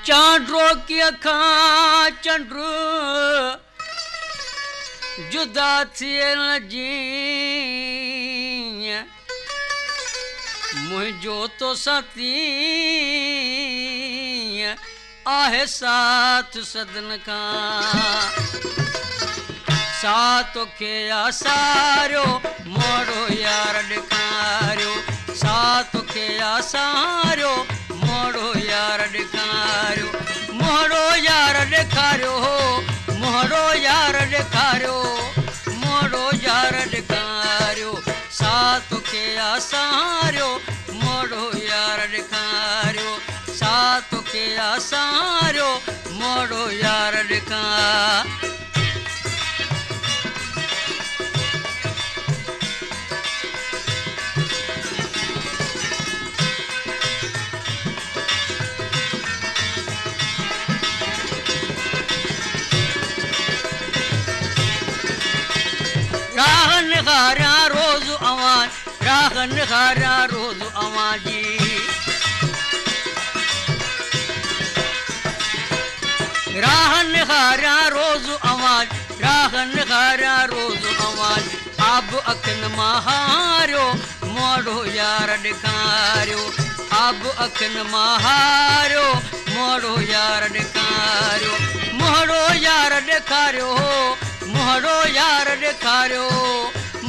चांड्रो की अखां चंड जुदा थियल जीअं मुंहिंजो तो सतीअं आहे साथ सदन खां साथ तोखे आसारियो मोड़ो यार ॾेखारियो साथ तोखे आसारियो मोड़ो यार ॾेखारियो मोड़ो यार ॾेखारियो मोड़ो यार ॾेखारियो मोड़ो यार ॾेखारियो साथ तोखे आसारियो मोड़ो यार ॾेखारियो साथ तोखे आसारियो मोड़ो यार ॾेखारियो रोज़ आवाज़ राहन खारा रोज़ आवाज़ी राहन खारा रोज़ आवाज़ राहन खारा रोज़ आवाज़ अब अखन महारियो मोड़ो यार ॾेखारियो अब अखन महारियो मोड़ो यार ॾेखारियो मोड़ो यार ॾेखारियो मोड़ो यार ॾेखारियो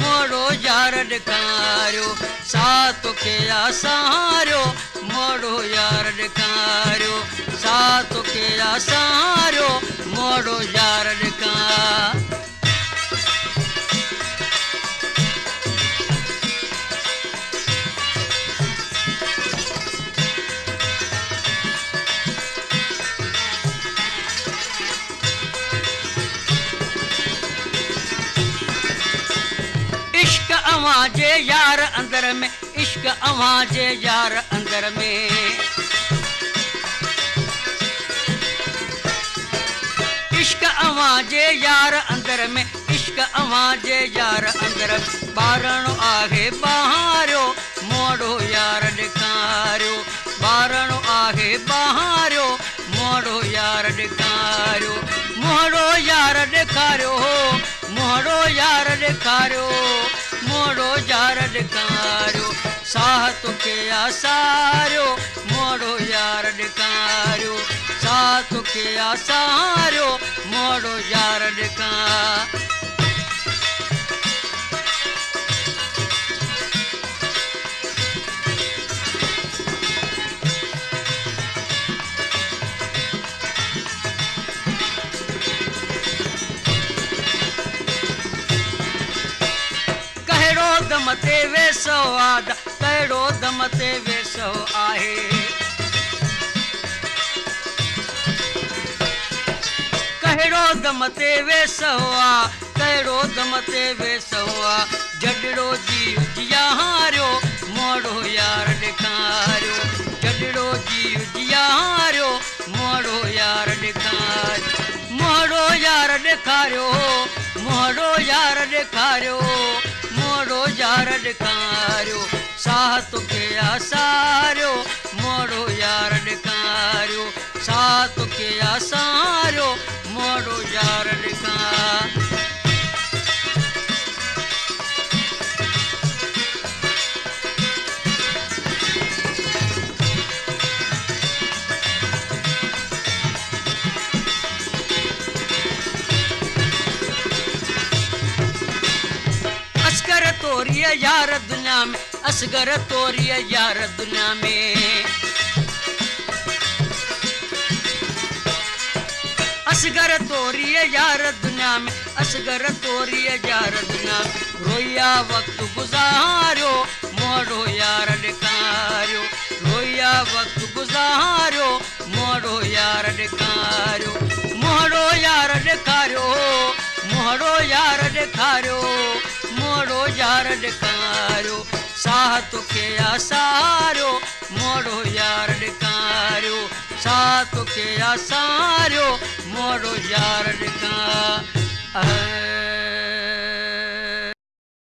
मोड़ो यार ॾेखारियो साथ तोखे आसारियो मोड़ो यार ॾेखारियो साथ तोखे आसारियो मोड़ो यार ॾेखारियो अवाजे यार अंदर में इश्क अवाजे यार अंदर में इश्क अवाजे यार अंदर में इश्क अवाजे यार अंदर बारणो आहे बहारियो मोड़ो यार ॾेखारियो बारणो आहे बहारियो मोड़ो यार ॾेखारियो मोड़ो यार ॾेखारियो मोड़ो यार ॾेखारियो मोड़ो यार ॾेखारियो साह तोखे आसारियो मोड़ो यार ॾेखारियो साह तोखे आसारियो मोड़ो यार ॾेखारियो दम ते वेसो आदा कहिड़ो दम ते वेसो आहे कहिड़ो दम ते वेसो आहे कहिड़ो दम ते वेसो आहे जॾड़ो जी उजियारियो मोड़ो यार ॾेखारियो जॾड़ो जी उजियारियो मोड़ो यार ॾेखारियो मोड़ो यार ॾेखारियो मोड़ो यार ॾेखारियो मोड़ो यार ॾेखारियो साह तोखे आसारियो मोड़ो यार ॾेखारियो साह तोखे आसारियो मोड़ो यार ॾेखारियो तोरिया यार दुनिया में असगर तोरिया यार दुनिया में असगर तोरिया यार दुनिया में असगर तोरिया यार दुनिया में रोया वक्त गुजारियो मोड़ो यार ॾेखारियो रोया वक्त गुजारियो मोड़ो यार ॾेखारियो मोड़ो यार ॾेखारियो मोड़ो यार ॾेखारियो मोड़ो यार ॾेखारियो साह तोखे आसारियो मोड़ो यार ॾेखारियो साह तोखे आसारियो मोड़ो यार ॾेखारियो